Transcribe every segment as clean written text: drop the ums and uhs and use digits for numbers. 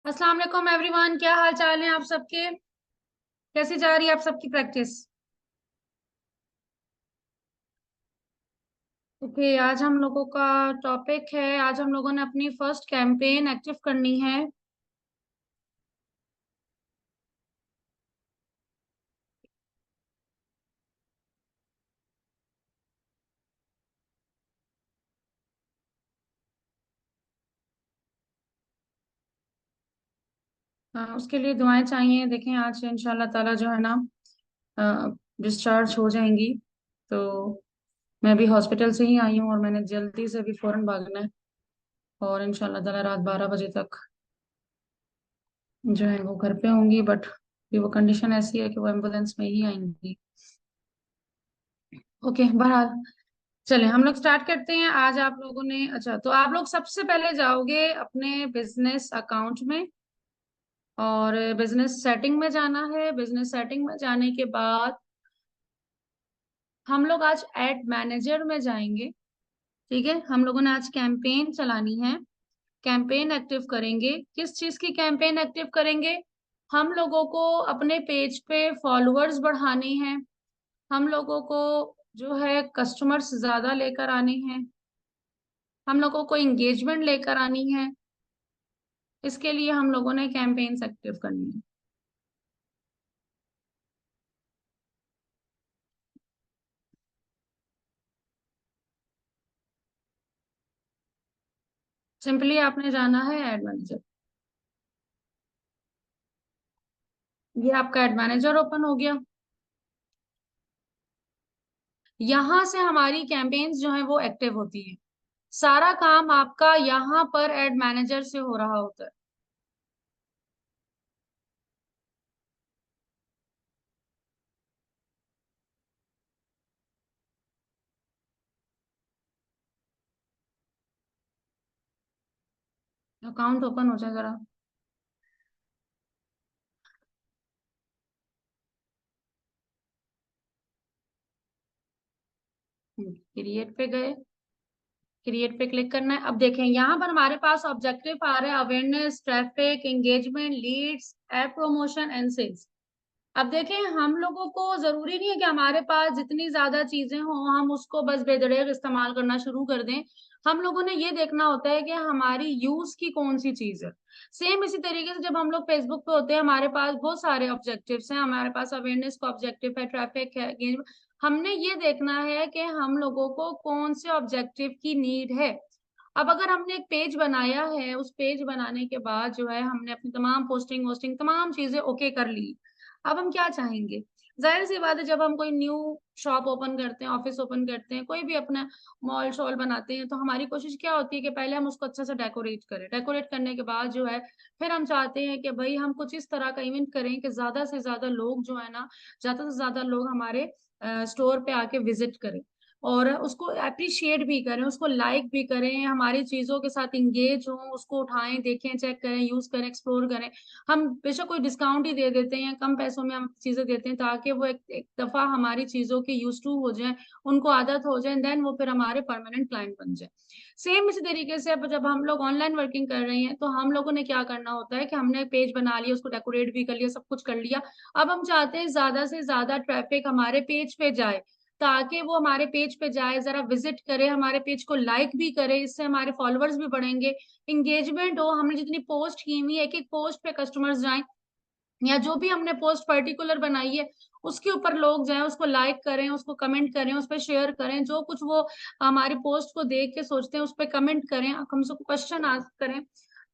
अस्सलाम वालेकुम एवरीवन, क्या हाल चाल है आप सबके। कैसी जा रही है आप सबकी प्रैक्टिस। ओके, आज हम लोगों का टॉपिक है, आज हम लोगों ने अपनी फर्स्ट कैंपेन एक्टिव करनी है। उसके लिए दुआएं चाहिए। देखें, आज इंशाल्लाह ताला जो है ना डिस्चार्ज हो जाएंगी। तो मैं भी हॉस्पिटल से ही आई हूँ और मैंने जल्दी से अभी फौरन भागना है। और इंशाल्लाह ताला रात 12 बजे तक जो है वो घर पे होंगी, बट वो कंडीशन ऐसी है कि वो एम्बुलेंस में ही आएंगी। ओके, बहरहाल चले हम लोग स्टार्ट करते हैं। आज आप लोगों ने, अच्छा, तो आप लोग सबसे पहले जाओगे अपने बिजनेस अकाउंट में और बिजनेस सेटिंग में जाना है। बिजनेस सेटिंग में जाने के बाद हम लोग आज एड मैनेजर में जाएंगे। ठीक है, हम लोगों ने आज कैंपेन चलानी है। कैंपेन एक्टिव करेंगे। किस चीज की कैंपेन एक्टिव करेंगे? हम लोगों को अपने पेज पे फॉलोअर्स बढ़ाने हैं। हम लोगों को जो है कस्टमर्स ज्यादा लेकर आने हैं। हम लोगों को एंगेजमेंट लेकर आनी है। इसके लिए हम लोगों ने कैंपेन्स एक्टिव करनी है। सिंपली आपने जाना है एड मैनेजर। ये आपका एड मैनेजर ओपन हो गया। यहाँ से हमारी कैंपेन्स जो है वो एक्टिव होती है। सारा काम आपका यहाँ पर एड मैनेजर से हो रहा होता है। अकाउंट ओपन हो जाए जरा। क्रिएट पे गए। क्रिएट पे क्लिक करना है। अब देखें यहाँ पर हमारे पास ऑब्जेक्टिव आ रहे हैं, awareness, traffic, engagement, leads, app promotion and sales. अब देखें, हम लोगों को जरूरी नहीं है कि हमारे पास जितनी ज्यादा चीजें हों हम उसको बस बेदड़ेर इस्तेमाल करना शुरू कर दें। हम लोगों ने ये देखना होता है कि हमारी यूज की कौन सी चीज है। सेम इसी तरीके से जब हम लोग फेसबुक पे होते हैं, हमारे पास बहुत सारे ऑब्जेक्टिव्स हैं। हमारे पास अवेयरनेस का ऑब्जेक्टिव है, ट्रैफिक है, हमने ये देखना है कि हम लोगों को कौन से ऑब्जेक्टिव की नीड है। अब अगर हमने एक पेज बनाया है, उस पेज बनाने के बाद जो है हमने अपनी तमाम पोस्टिंग वोस्टिंग तमाम चीजें ओके कर ली। अब हम क्या चाहेंगे? जाहिर सी बात है, जब हम कोई न्यू शॉप ओपन करते हैं, ऑफिस ओपन करते हैं, कोई भी अपना मॉल शॉल बनाते हैं, तो हमारी कोशिश क्या होती है कि पहले हम उसको अच्छा से डेकोरेट करें। डेकोरेट करने के बाद जो है फिर हम चाहते हैं कि भाई हम कुछ इस तरह का इवेंट करें कि ज्यादा से ज्यादा लोग जो है ना, ज्यादा से ज्यादा लोग हमारे स्टोर पे आके विजिट करें और उसको अप्रिशिएट भी करें, उसको लाइक भी करें, हमारी चीजों के साथ इंगेज हों, उसको उठाएं, देखें, चेक करें, यूज करें, एक्सप्लोर करें। हम बेशक कोई डिस्काउंट ही दे देते हैं, कम पैसों में हम चीजें देते हैं ताकि वो एक दफा हमारी चीजों के यूज टू हो जाए, उनको आदत हो जाए, देन वो फिर हमारे परमानेंट क्लाइंट बन जाए। सेम इसी तरीके से अब जब हम लोग ऑनलाइन वर्किंग कर रहे हैं तो हम लोगों ने क्या करना होता है कि हमने पेज बना लिया, उसको डेकोरेट भी कर लिया, सब कुछ कर लिया। अब हम चाहते हैं ज्यादा से ज्यादा ट्रैफिक हमारे पेज पे जाए, ताकि वो हमारे पेज पे जाए, जरा विजिट करे, हमारे पेज को लाइक भी करे, इससे हमारे फॉलोअर्स भी बढ़ेंगे, इंगेजमेंट हो, हमने जितनी पोस्ट की हुई एक एक पोस्ट पे कस्टमर्स जाएं, या जो भी हमने पोस्ट पर्टिकुलर बनाई है उसके ऊपर लोग जाएं, उसको लाइक करें, उसको कमेंट करें, उस पर शेयर करें, जो कुछ वो हमारी पोस्ट को देख के सोचते हैं उस पर कमेंट करें, हमसे क्वेश्चन आस्क करें।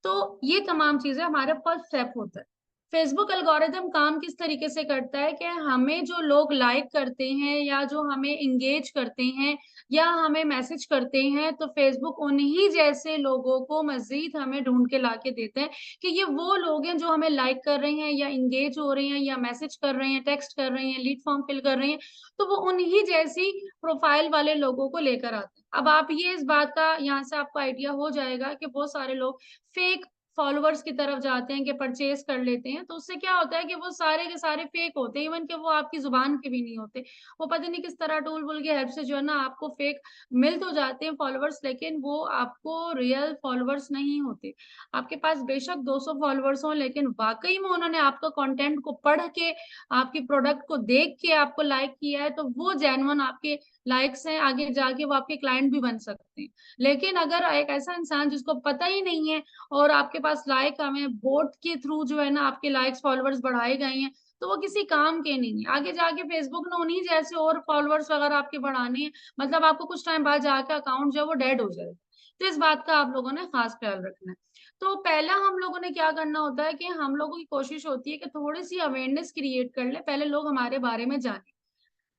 तो ये तमाम चीजें हमारे फर्स्ट स्टेप होता है। फेसबुक एल्गोरिदम काम किस तरीके से करता है कि हमें जो लोग लाइक करते हैं या जो हमें इंगेज करते हैं या हमें मैसेज करते हैं, तो फेसबुक उन्हीं जैसे लोगों को मजीद हमें ढूंढ के ला के देते हैं कि ये वो लोग हैं जो हमें लाइक कर रहे हैं या इंगेज हो रहे हैं या मैसेज कर रहे हैं, टेक्स्ट कर रहे हैं, लीड फॉर्म फिल कर रहे हैं। तो वो उन्हीं जैसी प्रोफाइल वाले लोगों को लेकर आते हैं। अब आप ये इस बात का यहाँ से आपको आइडिया हो जाएगा कि बहुत सारे लोग फेक फॉलोअर्स की तरफ जाते हैं कि परचेज कर लेते हैं, तो उससे क्या होता है कि वो सारे के सारे फेक होते हैं, इवन कि वो आपकी जुबान के भी नहीं होते। वो पता नहीं किस तरह टूल वूल की हेल्प से जो है ना आपको फेक मिल तो जाते हैं फॉलोअर्स, लेकिन वो आपको रियल फॉलोअर्स नहीं होते। आपके पास बेशक 200 फॉलोअर्स हो, लेकिन वाकई में उन्होंने आपका कंटेंट को पढ़ के, आपकी प्रोडक्ट को देख के आपको लाइक किया है, तो वो जेन्युइन आपके लाइक्स हैं, आगे जाके वो आपके क्लाइंट भी बन सकते हैं। लेकिन अगर एक ऐसा इंसान जिसको पता ही नहीं है और आपके पास लाइक हमें वोट के थ्रू जो है ना आपके लाइक्स फॉलोअर्स बढ़ाए गए हैं, तो वो किसी काम के नहीं है। आगे जाके फेसबुक ने उन्हीं जैसे और फॉलोअर्स वगैरह आपके बढ़ाने हैं, मतलब आपको कुछ टाइम बाद जाके अकाउंट जो है वो डेड हो जाएगा। तो इस बात का आप लोगों ने खास ख्याल रखना है। तो पहला हम लोगों ने क्या करना होता है कि हम लोगों की कोशिश होती है कि थोड़ी सी अवेयरनेस क्रिएट कर ले, पहले लोग हमारे बारे में जाने।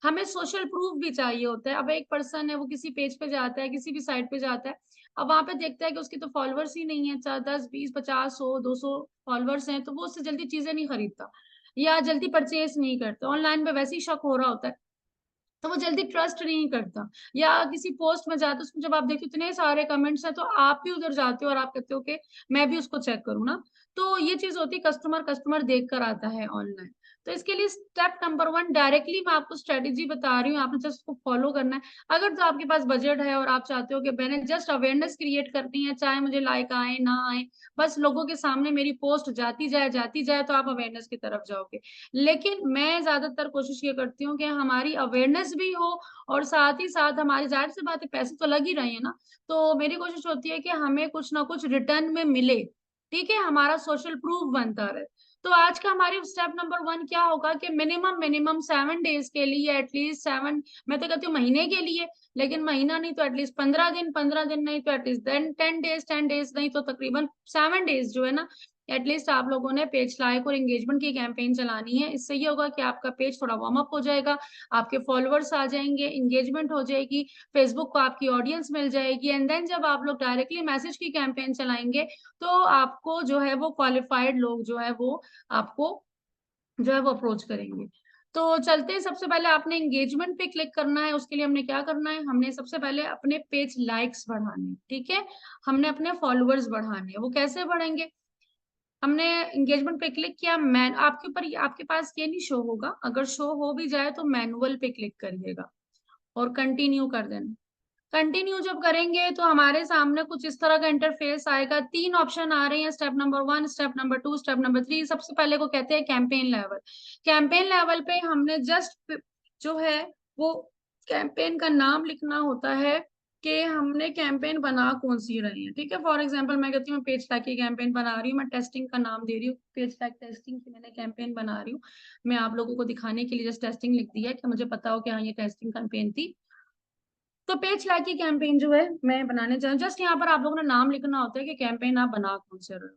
हमें सोशल प्रूफ भी चाहिए होता है। अब एक पर्सन है, वो किसी पेज पे जाता है, किसी भी साइट पे जाता है, अब वहां पे देखता है कि उसके तो फॉलोअर्स ही नहीं है, चाहे 10 20 50 100 200 फॉलोअर्स हैं, तो वो उससे जल्दी चीजें नहीं खरीदता या जल्दी परचेज नहीं करता। ऑनलाइन पे वैसे ही शक हो रहा होता है, तो वो जल्दी ट्रस्ट नहीं करता। या किसी पोस्ट में जाते हो, उसमें जब आप देखते हो इतने सारे कमेंट्स हैं, तो आप भी उधर जाते हो और आप कहते हो कि मैं भी उसको चेक करूँ ना। तो ये चीज होती है, कस्टमर कस्टमर देख कर आता है ऑनलाइन। तो इसके लिए स्टेप नंबर 1, डायरेक्टली मैं आपको स्ट्रेटेजी बता रही हूँ, आपने जस्ट उसको फॉलो करना है। अगर तो आपके पास बजट है और आप चाहते हो कि मैंने जस्ट अवेयरनेस क्रिएट करनी है, चाहे मुझे लाइक आए ना आए, बस लोगों के सामने मेरी पोस्ट जाती जाए, तो आप अवेयरनेस की तरफ जाओगे। लेकिन मैं ज्यादातर कोशिश ये करती हूँ कि हमारी अवेयरनेस भी हो और साथ ही साथ हमारी, जाहिर सी बात है पैसे तो लग ही रहे हैं ना, तो मेरी कोशिश होती है कि हमें कुछ ना कुछ रिटर्न में मिले। ठीक है, हमारा सोशल प्रूफ बनता रहे। तो आज का हमारी स्टेप नंबर 1 क्या होगा कि मिनिमम मिनिमम 7 डेज के लिए, एटलीस्ट 7, मैं तो कहती हूँ महीने के लिए, लेकिन महीना नहीं तो एटलीस्ट 15 दिन, 15 दिन नहीं तो एटलीस्ट 10 डेज, 10 डेज नहीं तो तकरीबन 7 डेज जो है ना, एटलीस्ट आप लोगों ने पेज लाइक और एंगेजमेंट की कैंपेन चलानी है। इससे ये होगा कि आपका पेज थोड़ा वार्म अप हो जाएगा, आपके फॉलोअर्स आ जाएंगे, एंगेजमेंट हो जाएगी, फेसबुक को आपकी ऑडियंस मिल जाएगी, एंड देन जब आप लोग डायरेक्टली मैसेज की कैंपेन चलाएंगे, तो आपको जो है वो क्वालिफाइड लोग जो है वो आपको जो है वो अप्रोच करेंगे। तो चलते हैं, सबसे पहले आपने एंगेजमेंट पे क्लिक करना है। उसके लिए हमने क्या करना है, हमने सबसे पहले अपने पेज लाइक्स बढ़ाने हैं, ठीक है, हमने अपने फॉलोअर्स बढ़ाने हैं। वो कैसे बढ़ेंगे, हमने एंगेजमेंट पे क्लिक किया, मैन आपके ऊपर, आपके पास ये नहीं शो होगा, अगर शो हो भी जाए तो मैनुअल पे क्लिक करिएगा और कंटिन्यू कर देना। कंटिन्यू जब करेंगे तो हमारे सामने कुछ इस तरह का इंटरफेस आएगा। 3 ऑप्शन आ रहे हैं, step number 1, step number 2, step number 3। सबसे पहले को कहते हैं कैंपेन लेवल। कैंपेन लेवल पे हमने जस्ट जो है वो कैंपेन का नाम लिखना होता है कि हमने कैंपेन बना कौन सी रही है। ठीक है, फॉर एग्जांपल मैं कहती हूँ मैं पेज टैग की कैंपेन बना रही हूँ, मैं टेस्टिंग का नाम दे रही हूँ, पेज टैग टेस्टिंग की मैंने कैंपेन बना रही हूँ। मैं आप लोगों को दिखाने के लिए जस्ट टेस्टिंग लिख दिया है कि मुझे पता हो कि हाँ ये टेस्टिंग कैंपेन थी। तो पेज लाइक की कैंपेन जो है मैं बनाने जा रही हूँ। जस्ट यहाँ पर आप लोगों ने नाम लिखना होता है कि कैंपेन आप बना कौन से रहे हो।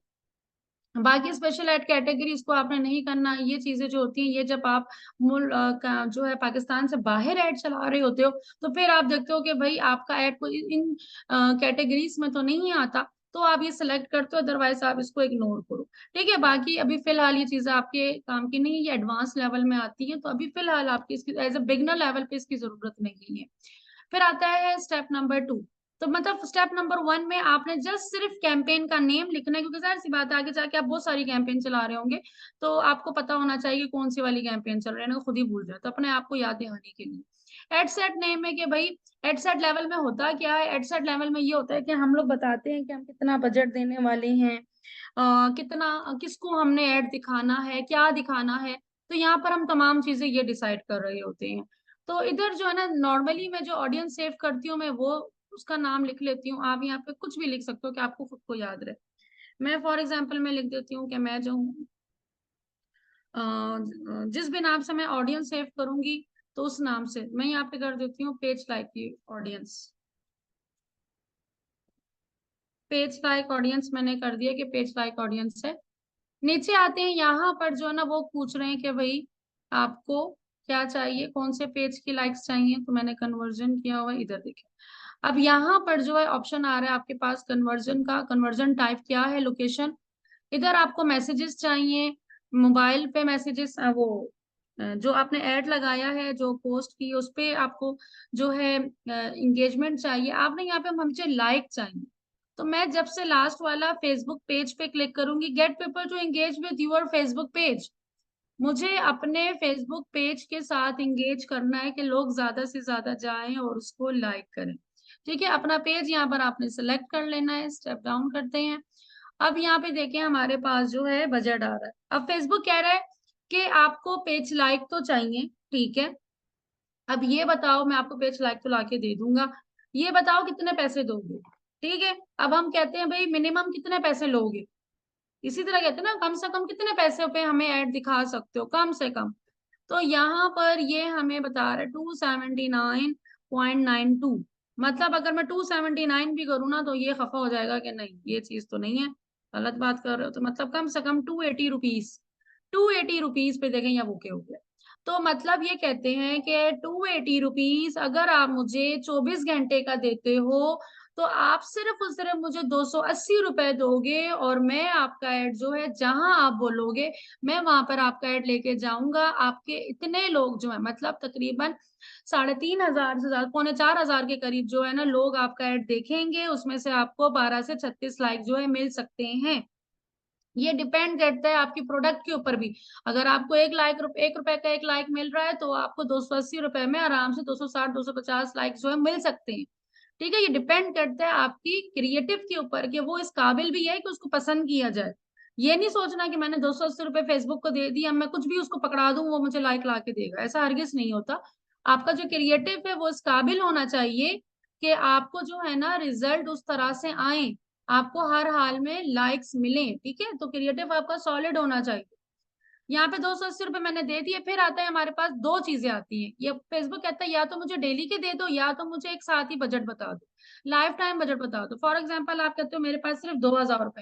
बाकी स्पेशल एड कैटेगरी इसको आपने नहीं करना। ये चीजें जो होती हैं, ये जब आप जो है पाकिस्तान से बाहर ऐड चला रहे होते हो, तो फिर आप देखते हो कि भाई आपका ऐड को इन कैटेगरीज में तो नहीं आता, तो आप ये सिलेक्ट करते हो, अदरवाइज आप इसको इग्नोर करो। ठीक है, बाकी अभी फिलहाल ये चीजें आपके काम की नहीं है, ये एडवांस लेवल में आती है, तो अभी फिलहाल आपकी इसकी एज ए बिगनर लेवल पे इसकी जरूरत नहीं है। फिर आता है स्टेप नंबर 2। तो मतलब स्टेप नंबर 1 में आपने जस्ट सिर्फ कैंपेन का नेम लिखना है, क्योंकि जाहिर सी बात है आगे जाके आप बहुत सारी कैंपेन चला रहे होंगे, तो आपको पता होना चाहिए कि कौन सी वाली कैंपेन चल रही है ना, खुद ही भूल जाए, तो अपने आप को याद दिलाने के लिए एड सेट नेम है कि भाई एड सेट लेवल में होता क्या है। एड सेट लेवल में ये होता है कि हम लोग बताते हैं कि हम कितना बजट देने वाले हैं, कितना, किसको हमने ऐड दिखाना है, क्या दिखाना है। तो यहाँ पर हम तमाम चीजें ये डिसाइड कर रहे होते हैं। तो इधर जो है ना, नॉर्मली मैं जो ऑडियंस सेव करती हूँ मैं वो उसका नाम लिख लेती हूँ। आप यहाँ पे कुछ भी लिख सकते हो कि आपको खुद को याद रहे। मैं फॉर एग्जाम्पल मैं लिख देती हूँ कि मैं जो हूँ, अ, जिस भी नाम से मैं ऑडियंस सेव करूंगी, तो उस नाम से मैं यहाँ पे कर देती हूँ पेज लाइक की ऑडियंस। पेज लाइक ऑडियंस मैंने कर दिया कि पेज लाइक ऑडियंस है। नीचे आते हैं, यहाँ पर जो है ना वो पूछ रहे हैं कि भाई आपको क्या चाहिए, कौन से पेज की लाइक्स चाहिए, तो मैंने कन्वर्जन किया हुआ है, इधर देखिए। अब यहाँ पर जो है ऑप्शन आ रहा है आपके पास कन्वर्जन का, कन्वर्जन टाइप क्या है, लोकेशन। इधर आपको मैसेजेस चाहिए, मोबाइल पे मैसेजेस, वो जो आपने ऐड लगाया है, जो पोस्ट की उस पे आपको जो है एंगेजमेंट चाहिए। आपने यहाँ पे मुझे लाइक चाहिए, तो मैं जब से लास्ट वाला फेसबुक पेज पे क्लिक करूंगी, get people to engage with your Facebook page, मुझे अपने फेसबुक पेज के साथ एंगेज करना है कि लोग ज्यादा से ज्यादा जाएं और उसको लाइक करें। ठीक है, अपना पेज यहाँ पर आपने सिलेक्ट कर लेना है। स्टेप डाउन करते हैं। अब यहाँ पे देखें हमारे पास जो है बजट आ रहा है। अब फेसबुक कह रहा है कि आपको पेज लाइक तो चाहिए, ठीक है। अब ये बताओ, मैं आपको पेज लाइक तो लाके दे दूंगा, ये बताओ कितने पैसे दोगे। ठीक है, अब हम कहते हैं भाई मिनिमम कितने पैसे लोगे। इसी तरह कहते हैं ना, कम से कम कितने पैसे पे हमें ऐड दिखा सकते हो, कम से कम। तो यहाँ पर ये हमें बता रहा है 279.92। मतलब अगर मैं 279 भी करूँ ना तो ये खफा हो जाएगा कि नहीं ये चीज तो नहीं है, गलत बात कर रहे हो। तो मतलब कम से कम 280 रुपीज, 280 रुपीज पे देखें या ओके हो गया। तो मतलब ये कहते हैं कि 280 रुपीज अगर आप मुझे 24 घंटे का देते हो तो आप सिर्फ और सिर्फ मुझे 280 रुपए दोगे, और मैं आपका एड जो है जहां आप बोलोगे मैं वहां पर आपका एड लेके जाऊंगा। आपके इतने लोग जो है, मतलब तकरीबन 3,500 से ज्यादा, 3,400 के करीब जो है ना लोग आपका एड देखेंगे, उसमें से आपको 12 से 36 लाइक जो है मिल सकते हैं। ये डिपेंड करता है आपकी प्रोडक्ट के ऊपर भी। अगर आपको 1 रुपए का 1 लाइक मिल रहा है तो आपको 280 रुपए में आराम से 260 250 लाइक जो है मिल सकते हैं। ठीक है, ये डिपेंड करता है आपकी क्रिएटिव के ऊपर कि वो इस काबिल भी है कि उसको पसंद किया जाए। ये नहीं सोचना कि मैंने 280 रुपए फेसबुक को दे दिया, मैं कुछ भी उसको पकड़ा दूं वो मुझे लाइक ला के देगा, ऐसा हरगिज नहीं होता। आपका जो क्रिएटिव है वो इस काबिल होना चाहिए कि आपको जो है ना रिजल्ट उस तरह से आए, आपको हर हाल में लाइक्स मिले। ठीक है, तो क्रिएटिव आपका सॉलिड होना चाहिए। यहाँ पे 280 रुपए मैंने दे दिए। फिर आता है हमारे पास दो चीजें आती हैं, ये फेसबुक कहता है या तो मुझे डेली के दे दो या तो मुझे एक साथ ही बजट बता दो, लाइफ टाइम बजट बता दो। फॉर एग्जाम्पल आप कहते हो मेरे पास सिर्फ 2,000 रुपए,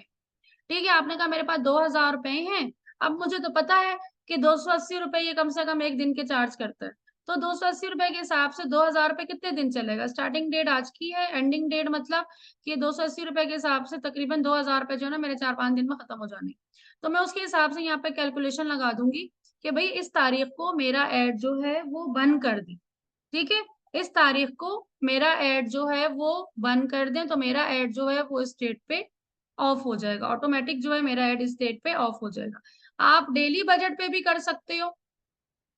ठीक है, आपने कहा मेरे पास 2,000 रुपए हैं। अब मुझे तो पता है कि 280 रुपए ये कम से कम एक दिन के चार्ज करता है। तो 280 रुपए के हिसाब से 2,000 रुपए कितने दिन चलेगा। स्टार्टिंग डेट आज की है, एंडिंग डेट मतलब कि 280 रुपए के हिसाब से तकरीबन 2,000 रुपए जो है ना मेरे 4-5 दिन में खत्म हो जाने। तो मैं उसके हिसाब से यहाँ पे कैलकुलेशन लगा दूंगी कि भाई इस तारीख को मेरा एड जो है वो बंद कर दे। ठीक है, इस तारीख को मेरा एड जो है वो बंद कर दें तो मेरा एड जो है वो इस डेट पे ऑफ हो जाएगा, ऑटोमेटिक जो है मेरा एड इस डेट पे ऑफ हो जाएगा। आप डेली बजट पे भी कर सकते हो।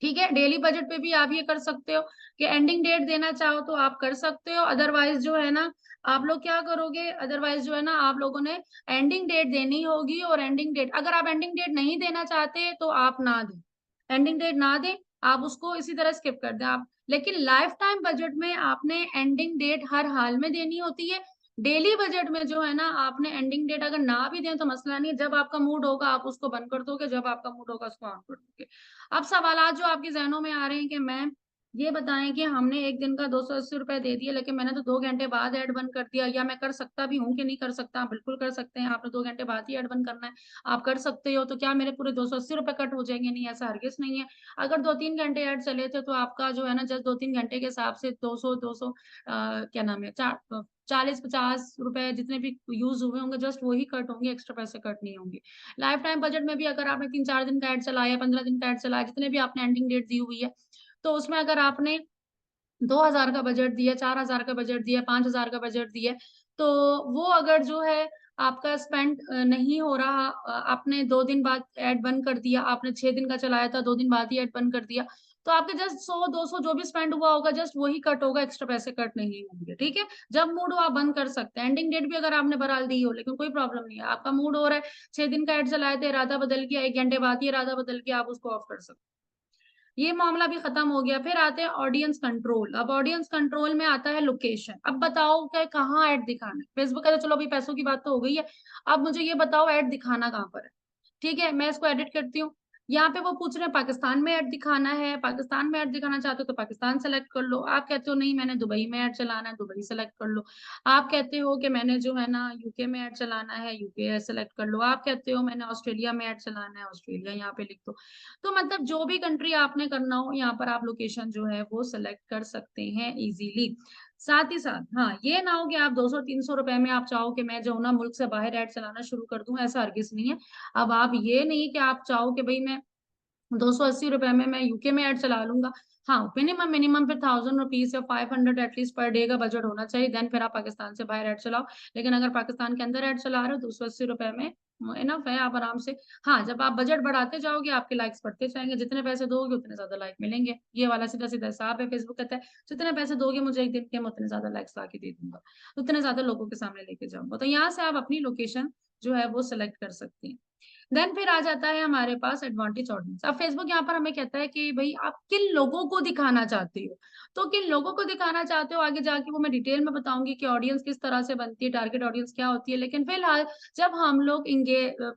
ठीक है, डेली बजट पे भी आप ये कर सकते हो कि एंडिंग डेट देना चाहो तो आप कर सकते हो। अदरवाइज जो है ना आप लोग क्या करोगे, अदरवाइज जो है ना आप लोगों ने एंडिंग डेट देनी होगी। और एंडिंग डेट अगर आप एंडिंग डेट नहीं देना चाहते तो आप ना दें, एंडिंग डेट ना दें, आप उसको इसी तरह स्किप कर दें आप। लेकिन लाइफ टाइम बजट में आपने एंडिंग डेट हर हाल में देनी होती है। डेली बजट में जो है ना आपने एंडिंग डेट अगर ना भी दें तो मसला नहीं, जब आपका मूड होगा आप उसको बंद कर दोगे, जब आपका मूड होगा उसको ऑन कर दोगे। अब सवालात जो आपके जहनों में आ रहे हैं कि मैम ये बताएं कि हमने एक दिन का 280 रुपए दे दिए लेकिन मैंने तो 2 घंटे बाद ऐड बंद कर दिया, या मैं कर सकता भी हूँ कि नहीं कर सकता। बिल्कुल कर सकते हैं, आपने 2 घंटे बाद ही ऐड बंद करना है, आप कर सकते हो। तो क्या मेरे पूरे 280 रुपए कट हो जाएंगे? नहीं, ऐसा हरगिज नहीं है। अगर 2-3 घंटे ऐड चले थे तो आपका जो है ना जस्ट 2-3 घंटे के हिसाब से 200 क्या नाम है 40-50 रुपए जितने भी यूज हुए होंगे जस्ट वही कट होंगे, एक्स्ट्रा पैसे कट नहीं होंगे। लाइफ टाइम बजट में भी अगर आपने 3-4 दिन का एड चलाया, 15 दिन का एड चलाया, जितने भी आपने एंडिंग डेट दी हुई है, तो उसमें अगर आपने 2,000 का बजट दिया, 4,000 का बजट दिया, 5,000 का बजट दिया, तो वो अगर जो है आपका स्पेंड नहीं हो रहा, आपने 2 दिन बाद ऐड बंद कर दिया, आपने 6 दिन का चलाया था 2 दिन बाद ही ऐड बंद कर दिया, तो आपके जस्ट 100-200 जो भी स्पेंड हुआ होगा जस्ट वही कट होगा, एक्स्ट्रा पैसे कट नहीं होंगे। ठीक है, जब मूड हो आप बंद कर सकते हैं। एंडिंग डेट भी अगर आपने बराल दी हो लेकिन कोई प्रॉब्लम नहीं है, आपका मूड हो रहा है 6 दिन का ऐड चलाए थे, इरादा बदल गया, 1 घंटे बाद ही इरादा बदल गया, आप उसको ऑफ कर सकते हैं। ये मामला भी खत्म हो गया। फिर आते हैं ऑडियंस कंट्रोल। अब ऑडियंस कंट्रोल में आता है लोकेशन। अब बताओ क्या कहाँ ऐड दिखाना है। फेसबुक का तो चलो अभी पैसों की बात तो हो गई है, अब मुझे ये बताओ ऐड दिखाना कहाँ पर है। ठीक है, मैं इसको एडिट करती हूँ। यहाँ पे वो पूछ रहे हैं पाकिस्तान में ऐड दिखाना है, पाकिस्तान में ऐड दिखाना चाहते हो तो पाकिस्तान सेलेक्ट कर लो। आप कहते हो नहीं मैंने दुबई में ऐड चलाना है, दुबई सेलेक्ट कर लो। आप कहते हो कि मैंने जो है ना यूके में ऐड चलाना है, यूके सेलेक्ट कर लो। आप कहते हो मैंने ऑस्ट्रेलिया में ऐड चलाना है, ऑस्ट्रेलिया यहाँ पे लिख दो। तो मतलब जो भी कंट्री आपने करना हो यहाँ पर आप लोकेशन जो है वो सिलेक्ट कर सकते हैं इजीली। साथ ही साथ हाँ ये ना हो कि आप 200-300 रुपए में आप चाहो कि मैं जो ना मुल्क से बाहर ऐड चलाना शुरू कर दूं, ऐसा हरगिज नहीं है। अब आप ये नहीं कि आप चाहो कि भाई मैं 280 रुपए में मैं यूके में ऐड चला लूंगा, हाँ, मिनिमम फिर 1000 रुपीज या 500 एटलीस्ट पर डे का बजट होना चाहिए, देन फिर आप पाकिस्तान से बाहर ऐड चलाओ। लेकिन अगर पाकिस्तान के अंदर ऐड चला रहे हो तो 280 रुपए में इनफ है, आप आराम से। हाँ, जब आप बजट बढ़ाते जाओगे आपके लाइक्स बढ़ते जाएंगे, जितने पैसे दोगे उतने ज्यादा लाइक मिलेंगे, ये वाला सीधा सीधा हिसाब है। फेसबुक कहता है जितने पैसे दोगे मुझे एक दिन के, मैं उतने ज्यादा लाइक्स ला के दे दूंगा, उतने ज्यादा लोगों के सामने लेके जाऊंगा। तो यहाँ से आप अपनी लोकेशन जो है वो सिलेक्ट कर सकते हैं। देन फिर आ जाता है हमारे पास एडवांटेज ऑडियंस। अब फेसबुक यहाँ पर हमें कहता है कि भाई आप किन लोगों को दिखाना चाहते हो, तो किन लोगों को दिखाना चाहते हो आगे जाके वो मैं डिटेल में बताऊंगी कि ऑडियंस किस तरह से बनती है, टारगेट ऑडियंस क्या होती है। लेकिन फिलहाल जब हम लोग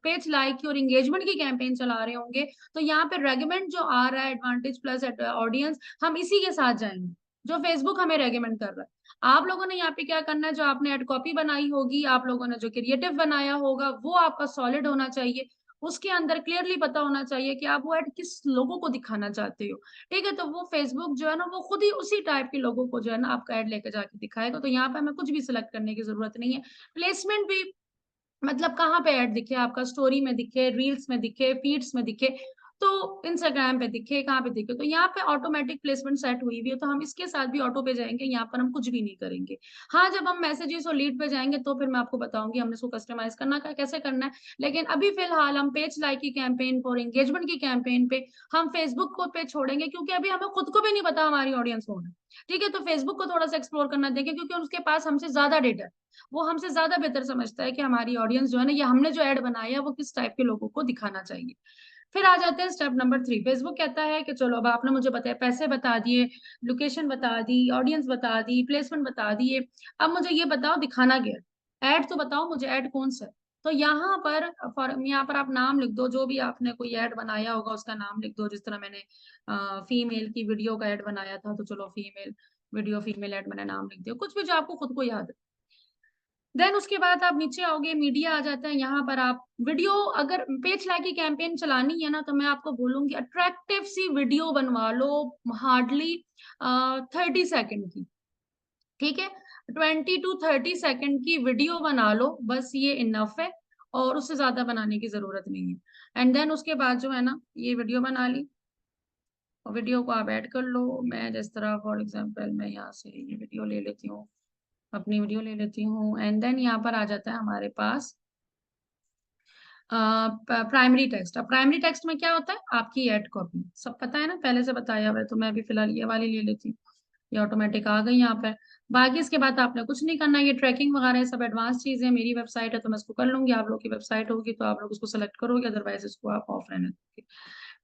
पेज लाइक की और इंगेजमेंट की कैंपेन चला रहे होंगे तो यहाँ पे रेगमेंट जो आ रहा है एडवांटेज प्लस ऑडियंस, हम इसी के साथ जाएंगे जो फेसबुक हमें रेकमेंड कर रहा है। आप लोगों ने यहाँ पे क्या करना है, जो आपने एड कॉपी बनाई होगी, आप लोगों ने जो क्रिएटिव बनाया होगा वो आपका सॉलिड होना चाहिए, उसके अंदर क्लियरली पता होना चाहिए कि आप वो एड किस लोगों को दिखाना चाहते हो। ठीक है, तो वो फेसबुक जो है ना वो खुद ही उसी टाइप के लोगों को जो है ना आपका एड लेकर जाके दिखाएगा। तो यहाँ पे हमें कुछ भी सिलेक्ट करने की जरूरत नहीं है। प्लेसमेंट भी मतलब कहाँ पे ऐड दिखे आपका, स्टोरी में दिखे, रील्स में दिखे, फीड्स में दिखे, तो इंस्टाग्राम पे दिखे, कहाँ पे दिखे, तो यहाँ पे ऑटोमेटिक प्लेसमेंट सेट हुई हुई है, तो हम इसके साथ भी ऑटो पे जाएंगे, यहाँ पर हम कुछ भी नहीं करेंगे। हाँ, जब हम मैसेजेस और लीड पे जाएंगे तो फिर मैं आपको बताऊंगी हमने इसको कस्टमाइज करना का कैसे करना है। लेकिन अभी फिलहाल हम पेज लाइक की कैंपेन और एंगेजमेंट की कैंपेन पे हम फेसबुक को पे छोड़ेंगे, क्योंकि अभी हमें खुद को भी नहीं पता हमारी ऑडियंस कौन है। ठीक है, तो फेसबुक को थोड़ा सा एक्सप्लोर करना देंगे, क्योंकि उसके पास हमसे ज्यादा डेटा है, वो हमसे ज्यादा बेहतर समझता है कि हमारी ऑडियंस जो है ना, ये हमने जो ऐड बनाया है वो किस टाइप के लोगों को दिखाना चाहिए। फिर आ जाते हैं स्टेप नंबर 3। फेसबुक कहता है कि चलो अब आपने मुझे बताया, पैसे बता दिए, लोकेशन बता दी, ऑडियंस बता दी, प्लेसमेंट बता दिए, अब मुझे ये बताओ दिखाना क्या है, ऐड तो बताओ मुझे, ऐड कौन सा है। तो यहाँ पर आप नाम लिख दो, जो भी आपने कोई ऐड बनाया होगा उसका नाम लिख दो। जिस तरह मैंने फीमेल की वीडियो का ऐड बनाया था, तो चलो फीमेल वीडियो, फीमेल ऐड मैंने नाम लिख दिया, कुछ भी जो आपको खुद को याद है। देन उसके बाद आप नीचे आओगे, मीडिया आ जाता है। यहाँ पर आप वीडियो, अगर पेज लाइक की कैंपेन चलानी है ना, तो मैं आपको बोलूंगी अट्रैक्टिव सी वीडियो बनवा लो, हार्डली 30 सेकेंड की। ठीक है, 20 to 30 सेकेंड की वीडियो बना लो, बस ये इनफ है, और उससे ज्यादा बनाने की जरूरत नहीं है। एंड देन उसके बाद जो है ना, ये वीडियो बना ली और वीडियो को आप ऐड कर लो। मैं जिस तरह फॉर एग्जांपल मैं यहाँ से ये वीडियो ले लेती हूँ, अपनी वीडियो ले लेती हूँ। एंड देन यहाँ पर आ जाता है हमारे पास प्राइमरी टेक्स्ट। अब प्राइमरी टेक्स्ट में क्या होता है, आपकी एड कॉपी, सब पता है ना, पहले से बताया हुआ है। तो मैं अभी फिलहाल ये वाली ले लेती हूँ, ये ऑटोमेटिक आ गई यहाँ पर। बाकी इसके बाद आपने कुछ नहीं करना, ये ट्रैकिंग वगैरह सब एडवांस चीजें, मेरी वेबसाइट है तो मैं इसको कर लूंगी, आप लोग की वेबसाइट होगी तो आप लोग उसको सेलेक्ट करोगे, अदरवाइज इसको आप ऑफ रहने दोगे।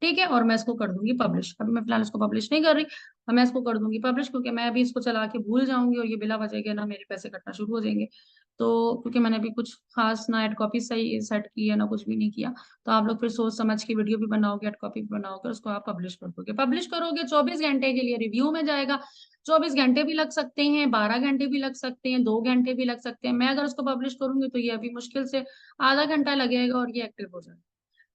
ठीक है, और मैं इसको कर दूंगी पब्लिश। अभी मैं फिलहाल इसको पब्लिश नहीं कर रही, और मैं इसको कर दूंगी पब्लिश, क्योंकि मैं अभी इसको चला के भूल जाऊंगी और ये बिला वजह के ना मेरे पैसे कटना शुरू हो जाएंगे। तो क्योंकि मैंने अभी कुछ खास ना एड कॉपी सही सेट की है ना कुछ भी नहीं किया, तो आप लोग फिर सोच समझ के वीडियो भी बनाओगे, एड कॉपी भी बनाओगे, उसको आप पब्लिश कर दोगे। पब्लिश करोगे 24 घंटे के लिए रिव्यू में जाएगा। 24 घंटे भी लग सकते हैं, 12 घंटे भी लग सकते हैं, 2 घंटे भी लग सकते हैं। मैं अगर उसको पब्लिश करूंगी तो ये अभी मुश्किल से आधा घंटा लगेगा और ये एक्टिव हो जाएगा।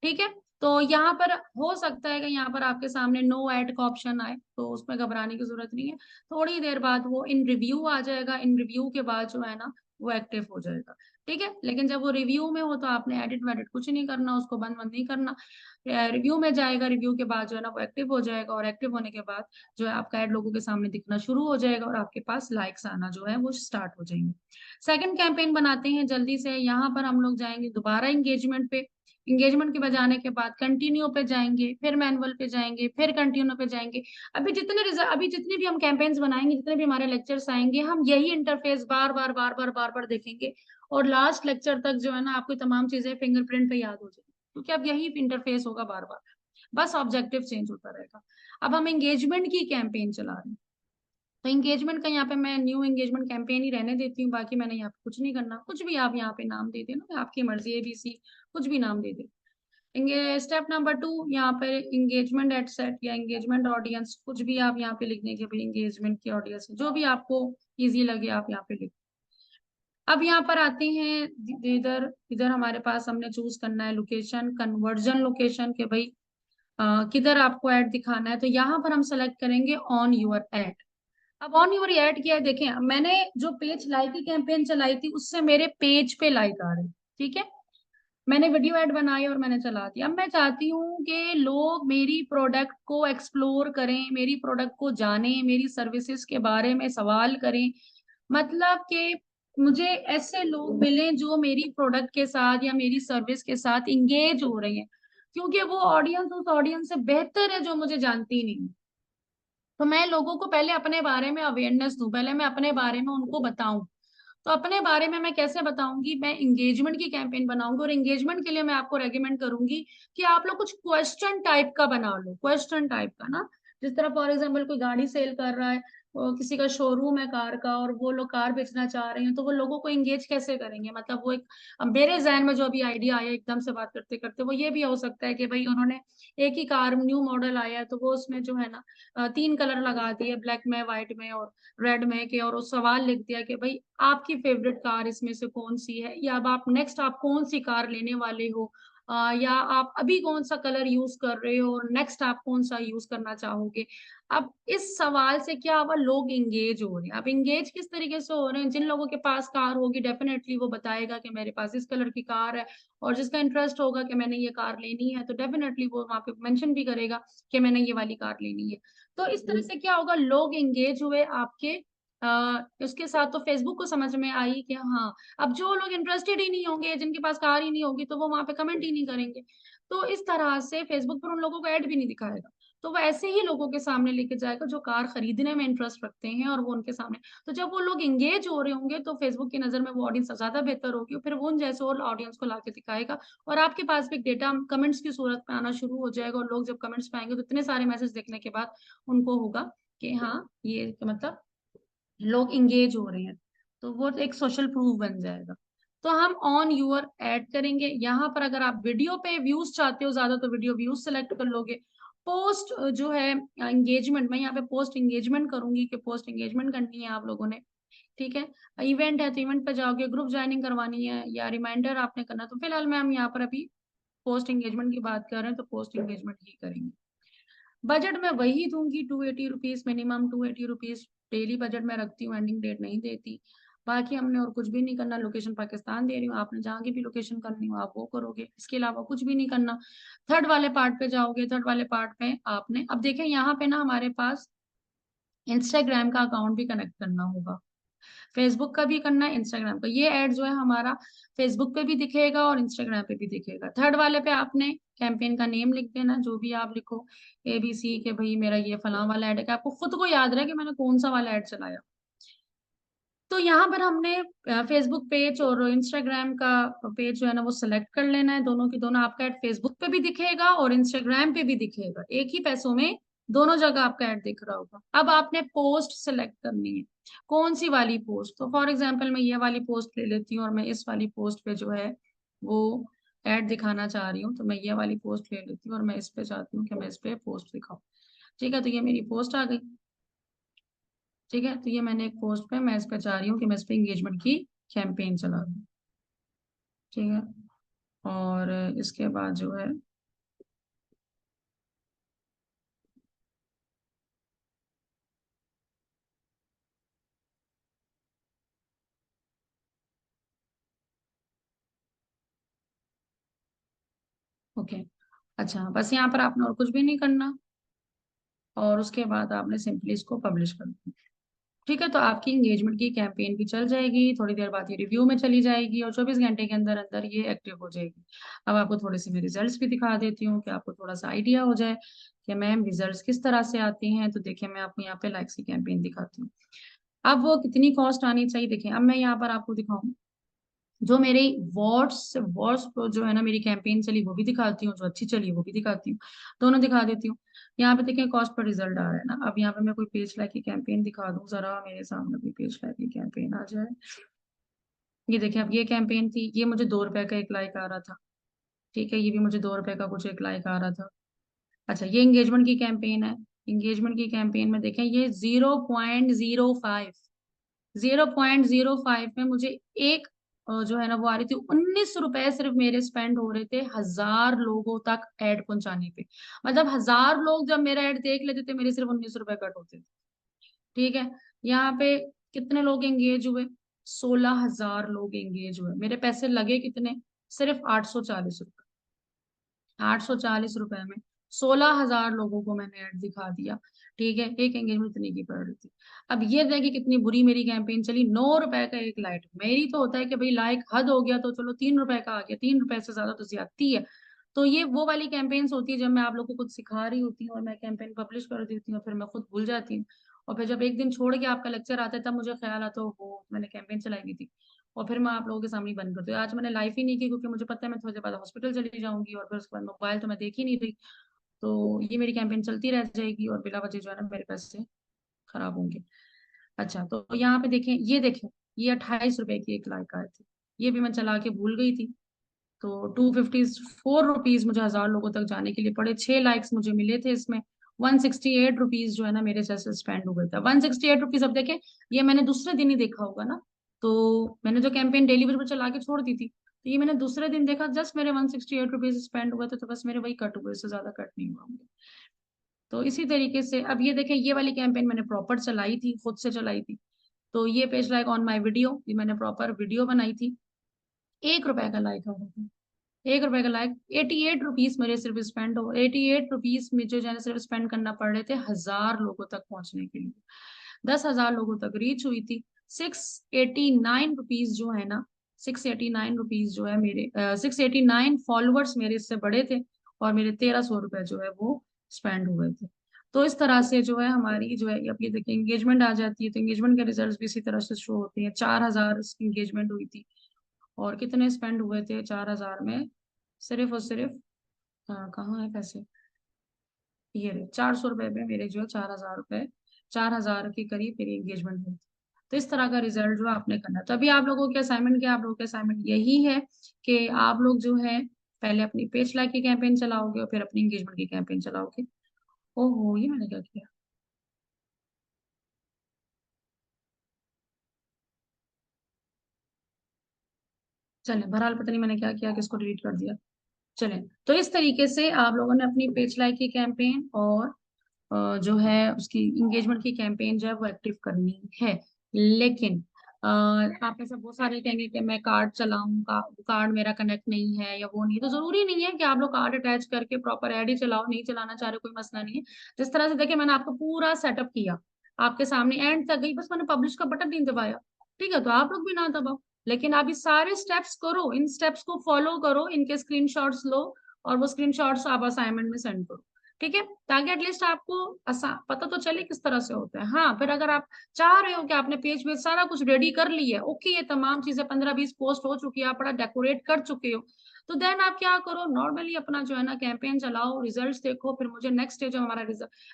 ठीक है, तो यहाँ पर हो सकता है कि यहाँ पर आपके सामने नो ऐड का ऑप्शन आए, तो उसमें घबराने की जरूरत नहीं है। थोड़ी देर बाद वो इन रिव्यू आ जाएगा, इन रिव्यू के बाद जो है ना वो एक्टिव हो जाएगा। ठीक है, लेकिन जब वो रिव्यू में हो तो आपने एडिट वेडिट कुछ नहीं करना, उसको बंद बंद नहीं करना। रिव्यू में जाएगा, रिव्यू के बाद जो है ना वो एक्टिव हो जाएगा, और एक्टिव होने के बाद जो है आपका एड लोगों के सामने दिखना शुरू हो जाएगा, और आपके पास लाइक्स आना जो है वो स्टार्ट हो जाएंगे। सेकंड कैंपेन बनाते हैं जल्दी से। यहाँ पर हम लोग जाएंगे दोबारा एंगेजमेंट पे। एंगेजमेंट के बजाने के बाद कंटिन्यू पे जाएंगे, फिर मैनुअल पे जाएंगे, फिर कंटिन्यू पे जाएंगे। अभी जितने भी हम कैंपेन्स बनाएंगे, जितने भी हमारे लेक्चर्स आएंगे, हम यही इंटरफेस बार बार बार बार बार बार देखेंगे, और लास्ट लेक्चर तक जो है ना आपको तमाम चीजें फिंगरप्रिंट पे याद हो जाएगी, क्योंकि अब यही इंटरफेस होगा बार बार, बस ऑब्जेक्टिव चेंज होता रहेगा। अब हम एंगेजमेंट की कैंपेन चला रहे हैं, तो एंगेजमेंट का यहाँ पे मैं न्यू एंगेजमेंट कैंपेन ही रहने देती हूँ। बाकी मैंने यहाँ पे कुछ नहीं करना, कुछ भी आप यहाँ पे नाम दे देना, आपकी मर्जी, ABC कुछ भी नाम दे दे। स्टेप नंबर 2, यहाँ पे एंगेजमेंट एट सेट या एंगेजमेंट ऑडियंस, कुछ भी आप यहाँ पे लिखने के भाई एंगेजमेंट की ऑडियंस, जो भी आपको इजी लगे आप यहाँ पे लिख। अब यहाँ पर आते हैं, इधर इधर हमारे पास हमने चूज करना है लोकेशन, कन्वर्जन लोकेशन, के भाई किधर आपको ऐड दिखाना है। तो यहाँ पर हम सेलेक्ट करेंगे ऑन यूर ऐड। अब ऑन यूर ऐड किया है, देखें मैंने जो पेज लाइक की कैंपेन चलाई थी उससे मेरे पेज पे लाइक आ रहे हैं। ठीक है, मैंने वीडियो ऐड बनाई और मैंने चला दिया। अब मैं चाहती हूँ कि लोग मेरी प्रोडक्ट को एक्सप्लोर करें, मेरी प्रोडक्ट को जानें, मेरी सर्विसेज के बारे में सवाल करें। मतलब कि मुझे ऐसे लोग मिलें जो मेरी प्रोडक्ट के साथ या मेरी सर्विस के साथ इंगेज हो रहे हैं, क्योंकि वो ऑडियंस उस ऑडियंस से बेहतर है जो मुझे जानती नहीं। तो मैं लोगों को पहले अपने बारे में अवेयरनेस दूं, पहले मैं अपने बारे में उनको बताऊं। तो अपने बारे में मैं कैसे बताऊंगी? मैं इंगेजमेंट की कैंपेन बनाऊंगी, और इंगेजमेंट के लिए मैं आपको रेकमेंड करूंगी कि आप लोग कुछ क्वेश्चन टाइप का बना लो, क्वेश्चन टाइप का ना। जिस तरह फॉर एग्जाम्पल कोई गाड़ी सेल कर रहा है, वो किसी का शोरूम है कार का, और वो लोग कार बेचना चाह रहे हैं, तो वो लोगों को इंगेज कैसे करेंगे? मतलब वो एक, अब मेरे जहन में जो अभी आइडिया आया एकदम से बात करते करते, वो ये भी हो सकता है कि भाई उन्होंने एक ही कार, न्यू मॉडल आया है, तो वो उसमें जो है ना 3 कलर लगा दिए, ब्लैक में, व्हाइट में और रेड में के, और उस सवाल लिख दिया कि भाई आपकी फेवरेट कार इसमें से कौन सी है, या अब आप नेक्स्ट आप कौन सी कार लेने वाले हो, या आप अभी कौन सा कलर यूज कर रहे हो और नेक्स्ट आप कौन सा यूज करना चाहोगे। अब इस सवाल से क्या हुआ, लोग इंगेज हो रहे हैं। अब इंगेज किस तरीके से हो रहे हैं? जिन लोगों के पास कार होगी डेफिनेटली वो बताएगा कि मेरे पास इस कलर की कार है, और जिसका इंटरेस्ट होगा कि मैंने ये कार लेनी है, तो डेफिनेटली वो वहां पे मेंशन भी करेगा कि मैंने ये वाली कार लेनी है। तो इस तरह से क्या होगा, लोग एंगेज हुए आपके उसके साथ, तो फेसबुक को समझ में आई कि हाँ, अब जो लोग इंटरेस्टेड ही नहीं होंगे, जिनके पास कार ही नहीं होगी, तो वो वहां पे कमेंट ही नहीं करेंगे। तो इस तरह से फेसबुक पर उन लोगों को ऐड भी नहीं दिखाएगा, तो वो ऐसे ही लोगों के सामने लेके जाएगा जो कार खरीदने में इंटरेस्ट रखते हैं, और वो उनके सामने। तो जब वो लोग एंगेज हो रहे होंगे, तो फेसबुक की नजर में वो ऑडियंस ज्यादा बेहतर होगी, फिर वो उन जैसे और ऑडियंस को लाके दिखाएगा, और आपके पास भी डेटा कमेंट्स की सूरत में आना शुरू हो जाएगा। और लोग जब कमेंट्स पे आएंगे, तो इतने सारे मैसेज देखने के बाद उनको होगा कि हाँ, ये मतलब लोग इंगेज हो रहे हैं, तो वो एक सोशल प्रूफ बन जाएगा। तो हम ऑन यूर ऐड करेंगे यहाँ पर। अगर आप वीडियो पे व्यूज चाहते हो ज्यादा, तो वीडियो व्यूज सेलेक्ट कर लोगे। पोस्ट जो है एंगेजमेंट, मैं यहाँ पे पोस्ट एंगेजमेंट करूंगी कि पोस्ट एंगेजमेंट करनी है आप लोगों ने। ठीक है, इवेंट है तो इवेंट पे जाओगे, ग्रुप ज्वाइनिंग करवानी है या रिमाइंडर आपने करना, तो फिलहाल मैम यहाँ पर अभी पोस्ट एंगेजमेंट की बात कर रहे हैं, तो पोस्ट एंगेजमेंट ही करेंगे। बजट में वही दूंगी, 280 rupees minimum, 280 rupees daily budget में रखती हूँ, एंडिंग डेट नहीं देती। बाकी हमने और कुछ भी नहीं करना। लोकेशन पाकिस्तान दे रही हूँ, आपने जहाँ की भी लोकेशन करनी हो आप वो करोगे, इसके अलावा कुछ भी नहीं करना। थर्ड वाले पार्ट पे जाओगे, थर्ड वाले पार्ट पे आपने, अब देखें यहाँ पे ना हमारे पास इंस्टाग्राम का अकाउंट भी कनेक्ट करना होगा, फेसबुक का भी करना है, इंस्टाग्राम का। ये ऐड जो है हमारा फेसबुक पे भी दिखेगा और इंस्टाग्राम पे भी दिखेगा। थर्ड वाले पे आपने कैंपेन का नेम लिख देना, जो भी आप लिखो, ABC, के भाई मेरा ये फलां वाला ऐड है, कि आपको खुद को याद रहे कि मैंने कौन सा वाला ऐड चलाया। तो यहाँ पर हमने फेसबुक पेज और इंस्टाग्राम का पेज जो है ना वो सिलेक्ट कर लेना है। दोनों की दोनों, आपका ऐड फेसबुक पे भी दिखेगा और इंस्टाग्राम पे भी दिखेगा, एक ही पैसों में दोनों जगह आपका ऐड दिख रहा होगा। अब आपने पोस्ट सिलेक्ट करनी है, कौन सी वाली पोस्ट। तो फॉर एग्जाम्पल मैं ये वाली पोस्ट ले लेती हूँ, और मैं इस वाली पोस्ट पे जो है वो ऐड दिखाना चाह रही हूँ, तो मैं ये वाली पोस्ट ले लेती हूँ, और मैं इस पे चाहती हूँ कि मैं इस पे पोस्ट दिखाऊँ। ठीक है, तो ये मेरी पोस्ट आ गई। ठीक है, तो ये मैंने एक पोस्ट पे, मैं इस पे चाह रही हूँ कि मैं इस पे एंगेजमेंट की कैंपेन चला दूँ। ठीक है, और इसके बाद जो है, ओके, अच्छा बस यहाँ पर आपने और कुछ भी नहीं करना, और उसके बाद आपने सिंपली इसको पब्लिश कर देना। ठीक है, तो आपकी एंगेजमेंट की कैंपेन भी चल जाएगी, थोड़ी देर बाद ये रिव्यू में चली जाएगी, और 24 घंटे के अंदर अंदर ये एक्टिव हो जाएगी। अब आपको थोड़े से मैं रिजल्ट्स भी दिखा देती हूँ, कि आपको थोड़ा सा आइडिया हो जाए कि मैम रिजल्ट्स किस तरह से आते हैं। तो देखिए, मैं आपको यहाँ पे लाइक्स की कैंपेन दिखाती हूँ। अब वो कितनी कॉस्ट आनी चाहिए, देखिए अब मैं यहाँ पर आपको दिखाऊँ, जो मेरी वॉट्स वॉट्स जो है ना मेरी कैंपेन चली वो भी दिखाती हूँ, जो अच्छी चली वो भी दिखाती हूँ, दोनों दिखा देती हूँ। यहाँ पे देखिए कॉस्ट पर रिजल्ट आ रहा है ना। अब यहाँ पे मैं कोई पेज लाइक की कैंपेन दिखा दूँ, जरा मेरे सामने कोई पेज लाइक की कैंपेन आ जाए। ये देखिए, अब ये कैंपेन थी, ये मुझे 2 रुपए का एक लाइक आ रहा था। ठीक है, ये भी मुझे 2 रुपए का कुछ एक लाइक आ रहा था। अच्छा, ये एंगेजमेंट की कैंपेन है। एंगेजमेंट की कैंपेन में देखें, ये 0.05, 0.05 में मुझे एक जो है ना वो आ रही थी, 19 रुपए सिर्फ मेरे स्पेंड हो रहे थे 1000 लोगों तक ऐड पहुंचाने पे। मतलब 1000 लोग जब मेरा ऐड देख लेते थे, मेरे सिर्फ 19 रुपए कट होते थे। ठीक है, यहाँ पे कितने लोग एंगेज हुए, 16,000 लोग एंगेज हुए, मेरे पैसे लगे कितने, सिर्फ 840 रुपए। 840 रुपए में 16,000 लोगों को मैंने ऐड दिखा दिया। ठीक है, एक एंगेजमेंट इतनी की पड़ रही थी। अब ये देखिए कितनी बुरी मेरी कैंपेन चली। 9 रुपए का एक लाइक। मेरी तो होता है कि भाई लाइक हद हो गया तो चलो 3 रुपए का आ गया, 3 रुपए से ज्यादा तो ज्यादती है। तो ये वो वाली कैंपेन्स होती है जब मैं आप लोगों को कुछ सिखा रही होती हूँ और मैं कैंपेन पब्लिश कर देती हूँ, फिर मैं खुद भूल जाती हूँ। और फिर जब एक दिन छोड़ के आपका लेक्चर आता है तब मुझे ख्याल आता है वो मैंने कैंपेन चलाई हुई थी। और फिर मैं आप लोगों के सामने ही बंद कर दूँ। आज मैंने लाइव ही नहीं की क्योंकि मुझे पता है मैं थोड़ी देर बाद हॉस्पिटल चली जाऊंगी और फिर उसके बाद मोबाइल तो मैं देख ही नहीं रही। तो ये मेरी कैंपेन चलती रह जाएगी और बिला वजह जो है ना मेरे पैसे खराब होंगे। अच्छा, तो यहाँ पे देखें, ये देखें, ये 28 रुपए की एक लाइक आए थे। ये भी मैं चला के भूल गई थी। तो 254 रुपीज मुझे 1,000 लोगों तक जाने के लिए पड़े। 6 लाइक्स मुझे मिले थे इसमें। 168 रुपीज जो है ना मेरे जैसे स्पेंड हो गए थे। 168 रुपीज। अब देखें, ये मैंने दूसरे दिन ही देखा होगा ना। तो मैंने जो कैंपेन डिलीवरी पर चला के छोड़ दी थी, तो ये मैंने दूसरे दिन देखा, जस्ट मेरे 168 रुपीज स्पेंड हुए थे, तो बस मेरे वही कट हुए, इससे ज्यादा कट नहीं हुआ मुझे। तो इसी तरीके से अब ये देखें, ये वाली कैंपेन मैंने प्रॉपर चलाई थी, खुद से चलाई थी। तो ये page like on my video, ये मैंने प्रॉपर वीडियो बनाई थी। 1 रुपए का लाइक आ रहा था। 1 रुपए का लाइक। 88 रुपीज मेरे सिर्फ स्पेंड हो, 88 रुपीज मुझे जो है ना सिर्फ स्पेंड करना पड़ रहे थे 1,000 लोगों तक पहुंचने के लिए। 10,000 लोगों तक रीच हुई थी। 689 रुपीज जो है ना, 689 रुपीज जो है मेरे, 689 फॉलोअर्स मेरे इससे बड़े थे। और मेरे 1,300 रुपए जो है वो स्पेंड हुए थे। तो इस तरह से जो है हमारी जो है, अब ये देखिए एंगेजमेंट आ जाती है तो एंगेजमेंट के रिजल्ट्स भी इसी तरह से शो होते हैं। 4,000 एंगेजमेंट हुई थी। और कितने स्पेंड हुए थे 4,000 में? सिर्फ और सिर्फ, कहाँ है पैसे, ये रहे 400 रुपए में मेरे जो है 4,000 रुपए, 4,000 के करीब मेरी एंगेजमेंट हुई थी। तो इस तरह का रिजल्ट जो आपने करना है। तो अभी आप लोगों के असाइनमेंट क्या, आप लोगों के असाइनमेंट यही है कि आप लोग जो है पहले अपनी पेज लाइक की कैंपेन चलाओगे और फिर अपनी एंगेजमेंट की कैंपेन चलाओगे। ओहो, ये मैंने क्या किया। चले, बहरहाल पता नहीं मैंने क्या किया कि इसको डिलीट कर दिया। चले, तो इस तरीके से आप लोगों ने अपनी पेज लाइक की कैंपेन और जो है उसकी एंगेजमेंट की कैंपेन जो है वो एक्टिव करनी है। लेकिन आप में से बहुत सारे कहेंगे कि मैं कार्ड चलाऊंगा, कार्ड मेरा कनेक्ट नहीं है या वो नहीं है। तो जरूरी नहीं है कि आप लोग कार्ड अटैच करके प्रॉपर ऐड ही चलाओ, नहीं चलाना चाह रहे कोई मसला नहीं है। जिस तरह से देखिए मैंने आपको पूरा सेटअप किया, आपके सामने एंड तक गई, बस मैंने पब्लिश का बटन नहीं दबाया। ठीक है, तो आप लोग भी ना दबाओ। लेकिन आप ये सारे स्टेप्स करो, इन स्टेप्स को फॉलो करो, इनके स्क्रीनशॉट्स लो और वो स्क्रीनशॉट्स आप असाइनमेंट में सेंड करो। ठीक है, ताकि एटलीस्ट आपको पता तो चले किस तरह से होता है। हाँ, फिर अगर आप चाह रहे हो कि आपने पेज पे सारा कुछ रेडी कर लिया है, ओके, ये तमाम चीजें 15-20 पोस्ट हो चुकी है, आप बड़ा डेकोरेट कर चुके हो, तो देन आप क्या करो, नॉर्मली अपना जो है ना कैंपेन चलाओ, रिजल्ट्स देखो, फिर मुझे नेक्स्ट डे जब हमारा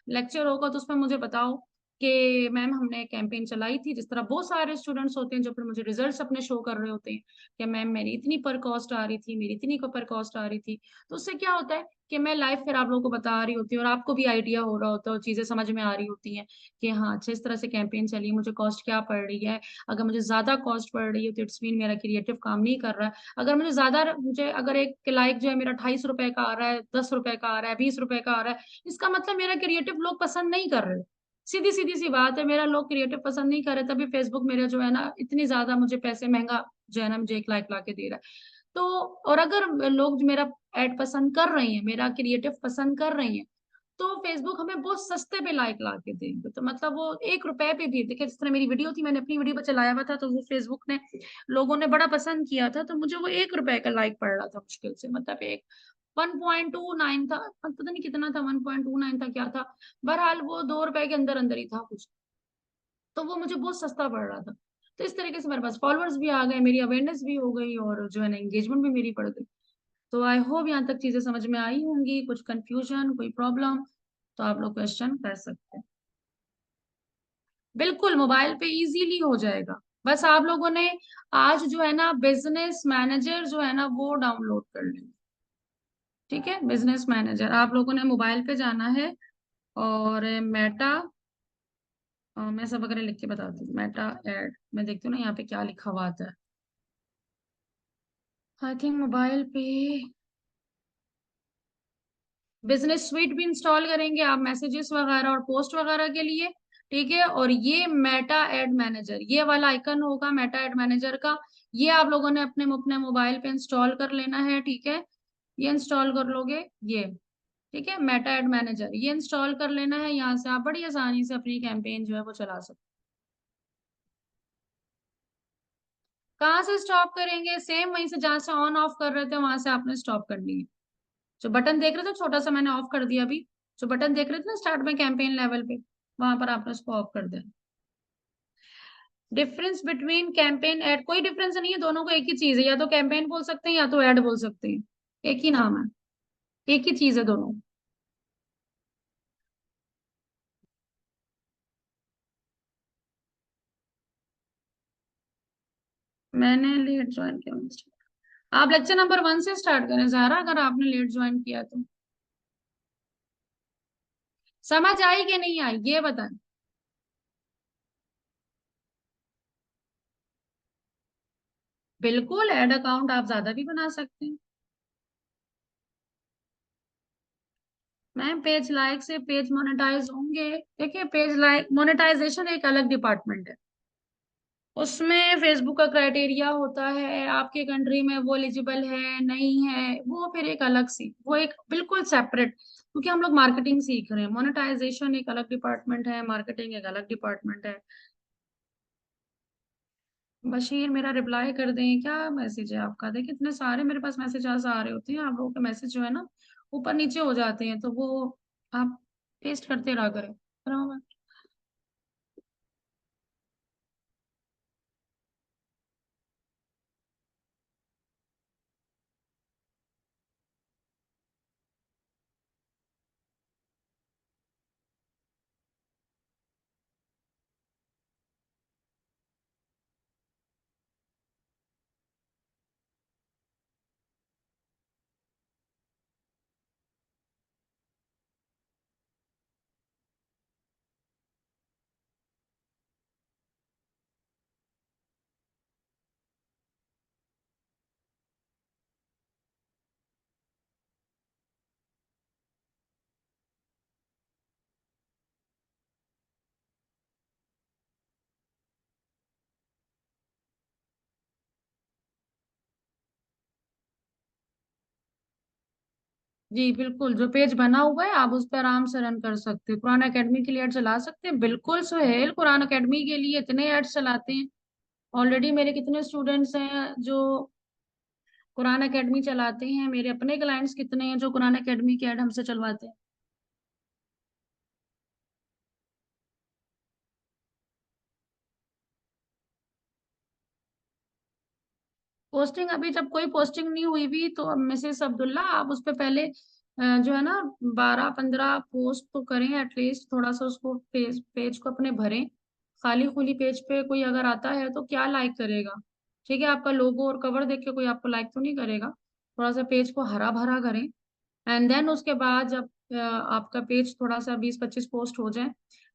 लेक्चर होगा तो उसमें मुझे बताओ कि मैम हमने कैंपेन चलाई थी। जिस तरह बहुत सारे स्टूडेंट्स होते हैं जो फिर मुझे रिजल्ट्स अपने शो कर रहे होते हैं कि मैम मेरी इतनी पर कॉस्ट आ रही थी, मेरी इतनी पर कॉस्ट आ रही थी। तो उससे क्या होता है कि मैं लाइव फिर आप लोगों को बता रही होती हूँ और आपको भी आइडिया हो रहा होता है और चीजें समझ में आ रही होती हैं कि हाँ अच्छा इस तरह से कैंपेन चली, मुझे कॉस्ट क्या पड़ रही है। अगर मुझे ज्यादा कॉस्ट पड़ रही है तो इट्स मीन मेरा क्रिएटिव काम नहीं कर रहा है। अगर मुझे अगर एक लाइक जो है मेरा 28 रुपए का आ रहा है, 10 रुपए का आ रहा है, 20 रुपए का आ रहा है, इसका मतलब मेरा क्रिएटिव लोग पसंद नहीं कर रहे। सीधी सीधी सी बात है, मेरा लोग क्रिएटिव पसंद नहीं कर रहे, तभी फेसबुक मेरा जो है ना इतनी ज्यादा मुझे पैसे महंगा जो है ना मुझे एक लाइक ला के दे रहा है। तो और अगर लोग जो मेरा एड पसंद कर रही हैं, मेरा क्रिएटिव पसंद कर रही हैं, तो फेसबुक हमें बहुत सस्ते पे लाइक ला के देंगे। तो मतलब वो 1 रुपए पे भी, देखिए जिस तरह मेरी वीडियो थी, मैंने अपनी वीडियो पर चलाया हुआ था, तो वो फेसबुक ने लोगों ने बड़ा पसंद किया था, तो मुझे वो 1 रुपए का लाइक पड़ रहा था मुश्किल से, मतलब एक 1.29 था, पता नहीं कितना था, 1.29 था क्या था। बहरहाल वो 2 रुपए के अंदर अंदर ही था कुछ। तो वो मुझे बहुत सस्ता पड़ रहा था। तो इस तरीके से मेरे पास फॉलोअर्स भी आ गए, मेरी अवेयरनेस भी हो गई और जो है ना एंगेजमेंट भी मेरी बढ़ गई। तो आई होप यहाँ तक चीजें समझ में आई होंगी। कुछ कंफ्यूजन, कोई प्रॉब्लम तो आप लोग क्वेश्चन कर सकते हैं। बिल्कुल मोबाइल पे इजीली हो जाएगा। बस आप लोगों ने आज जो है ना बिजनेस मैनेजर जो है ना वो डाउनलोड कर लेना। ठीक है, बिजनेस मैनेजर आप लोगों ने मोबाइल पे जाना है और मेटा, मैं सब वगैरह लिख के बताती हूँ। मेटा एड, मैं देखती हूँ ना यहाँ पे क्या लिखा हुआ आता है। आई थिंक मोबाइल पे बिजनेस स्वीट भी इंस्टॉल करेंगे आप मैसेजेस वगैरह और पोस्ट वगैरह के लिए। ठीक है, और ये मेटा एड मैनेजर, ये वाला आइकन होगा मेटा एड मैनेजर का, ये आप लोगों ने अपने अपने मोबाइल पे इंस्टॉल कर लेना है, ठीक है। ये इंस्टॉल कर लोगे, ये ठीक है, मेटा एड मैनेजर ये इंस्टॉल कर लेना है। यहाँ से आप बड़ी आसानी से अपनी कैंपेन जो है वो चला सकते। कहाँ से स्टॉप करेंगे? सेम वहीं से जहां से ऑन ऑफ कर रहे थे वहां से आपने स्टॉप करनी है। जो बटन देख रहे थे छोटा सा, मैंने ऑफ कर दिया अभी। जो बटन देख रहे थे ना स्टार्ट में कैंपेन लेवल पे, वहां पर आपने उसको ऑफ कर दिया। डिफरेंस बिटवीन कैंपेन एड, कोई डिफरेंस नहीं है, दोनों को एक ही चीज है। या तो कैंपेन बोल सकते हैं या तो एड बोल सकते हैं, एक ही नाम है, एक ही चीज है दोनों। मैंने लेट ज्वाइन किया। आप लेक्चर नंबर 1 से स्टार्ट करें ज़ारा, अगर आपने लेट ज्वाइन किया तो। समझ आई कि नहीं आई ये बताएं। बिल्कुल, एड अकाउंट आप ज्यादा भी बना सकते हैं। मैम पेज लाइक से पेज मोनेटाइज होंगे। देखिए, पेज लाइक मोनेटाइजेशन एक अलग डिपार्टमेंट है। उसमें फेसबुक का क्राइटेरिया होता है, आपके कंट्री में वो एलिजिबल है नहीं है, वो फिर एक अलग सी, वो एक बिल्कुल सेपरेट। क्योंकि हम लोग मार्केटिंग सीख रहे हैं, मोनेटाइजेशन एक अलग डिपार्टमेंट है, मार्केटिंग एक अलग डिपार्टमेंट है। बशीर मेरा रिप्लाई कर दें, क्या मैसेज है आपका? देखिए इतने सारे मेरे पास मैसेज आ रहे होते हैं, आप लोगों के मैसेज जो है ना ऊपर नीचे हो जाते हैं, तो वो आप पेस्ट करते रहा करें। जी बिल्कुल, जो पेज बना हुआ है आप उस पर आराम से रन कर सकते हो, कुरान एकेडमी के लिए ऐड चला सकते हैं। बिल्कुल सुहेल, कुरान एकेडमी के लिए इतने ऐड चलाते हैं। ऑलरेडी मेरे कितने स्टूडेंट्स हैं जो कुरान एकेडमी चलाते हैं, मेरे अपने क्लाइंट्स कितने हैं जो कुरान एकेडमी की ऐड हमसे चलवाते हैं। पोस्टिंग अभी जब कोई पोस्टिंग नहीं हुई भी तो अब मिसेस अब्दुल्ला आप उस पे पहले जो है ना 12-15 पोस्ट तो करें एटलीस्ट, थोड़ा सा उसको पेज पेज को अपने भरें। खाली खुली पेज पे कोई अगर आता है तो क्या लाइक करेगा? ठीक है, आपका लोगो और कवर देख के कोई आपको लाइक तो नहीं करेगा। थोड़ा सा पेज को हरा भरा करें। एंड देन उसके बाद जब आपका पेज थोड़ा सा 20-25 पोस्ट हो जाए,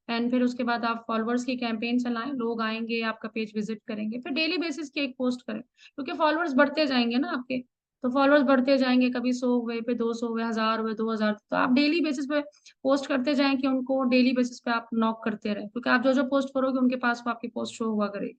एंड फिर उसके बाद आप फॉलोअर्स की कैंपेन चलाएं, लोग आएंगे आपका पेज विजिट करेंगे, फिर डेली बेसिस की एक पोस्ट करें, क्योंकि फॉलोअर्स बढ़ते जाएंगे ना आपके। तो फॉलोअर्स बढ़ते जाएंगे, कभी 100 हुए, फिर 200 हुए, 1000 हुए, 2000, तो आप डेली बेसिस पे पोस्ट करते जाएं कि उनको डेली बेसिस पे आप नॉक करते रहे, क्योंकि आप जो जो पोस्ट करोगे उनके पास वो आपकी पोस्ट शो हुआ करेगी।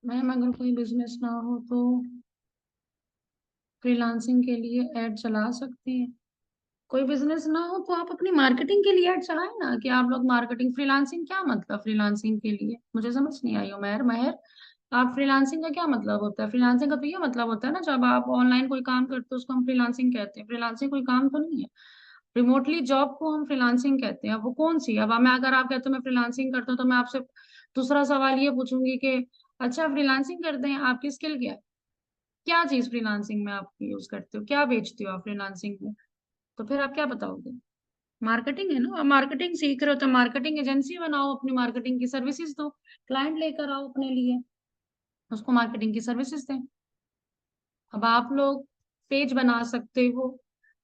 मैम अगर कोई बिजनेस ना हो तो फ्रीलांसिंग के लिए ऐड चला सकते हैं। कोई बिजनेस ना हो तो आप अपनी मार्केटिंग के लिए ऐड चलाएं ना, कि आप लोग मार्केटिंग, फ्रीलांसिंग क्या मतलब फ्रीलांसिंग के लिए? मुझे समझ नहीं आई उमैर महर। आप फ्रीलांसिंग का क्या मतलब होता है? फ्रीलांसिंग का तो ये मतलब होता है ना, जब आप ऑनलाइन कोई काम करते हो उसको हम फ्रीलांसिंग कहते हैं। फ्रीलांसिंग कोई काम तो नहीं है। रिमोटली जॉब को हम फ्रीलांसिंग कहते हैं। अब वो कौन सी? अब मैं, अगर आप कहते हो मैं फ्रीलांसिंग करता हूँ, तो मैं आपसे दूसरा सवाल ये पूछूंगी कि अच्छा, फ्रीलांसिंग करते हैं, आपकी स्किल क्या है? क्या चीज फ्रीलांसिंग में आप यूज करते हो? क्या बेचते हो आप फ्रीलांसिंग में? तो फिर आप क्या बताओगे? मार्केटिंग है ना। आप मार्केटिंग सीख रहे हो तो मार्केटिंग एजेंसी बनाओ, अपनी मार्केटिंग की सर्विसेज दो, क्लाइंट लेकर आओ अपने लिए, उसको मार्केटिंग की सर्विसेज दें। अब आप लोग पेज बना सकते हो,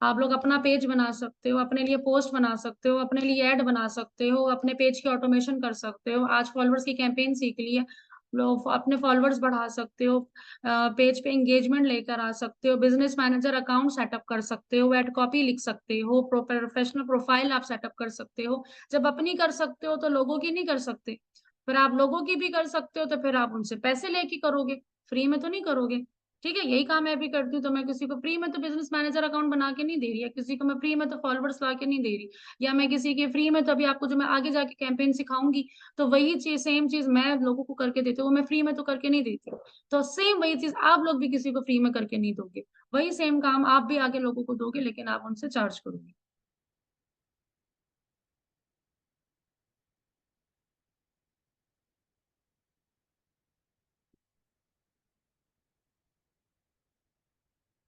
आप लोग अपना पेज बना सकते हो, अपने लिए पोस्ट बना सकते हो, अपने लिए ऐड बना सकते हो, अपने पेज की ऑटोमेशन कर सकते हो। आज फॉलोअर्स की कैंपेन सीख ली है, लोग अपने फॉलोअर्स बढ़ा सकते हो, पेज पे एंगेजमेंट लेकर आ सकते हो, बिजनेस मैनेजर अकाउंट सेटअप कर सकते हो, एड कॉपी लिख सकते हो, प्रोफेशनल प्रोफाइल आप सेटअप कर सकते हो। जब अपनी कर सकते हो तो लोगों की नहीं कर सकते। फिर आप लोगों की भी कर सकते हो तो फिर आप उनसे पैसे लेके करोगे, फ्री में तो नहीं करोगे। ठीक है, यही काम मैं भी करती हूँ। तो मैं किसी को फ्री में तो बिजनेस मैनेजर अकाउंट बना के नहीं दे रही, है किसी को मैं फ्री में तो फॉलोअर्स ला के नहीं दे रही, या मैं किसी के फ्री में तो अभी आपको जो मैं आगे जाके कैंपेन सिखाऊंगी, तो वही चीज, सेम चीज मैं लोगों को करके देती हूँ, वो मैं फ्री में तो करके नहीं देती हूँ। तो सेम वही चीज आप लोग भी किसी को फ्री में करके नहीं दोगे, वही सेम काम आप भी आगे लोगों को दोगे, लेकिन आप उनसे चार्ज करोगे।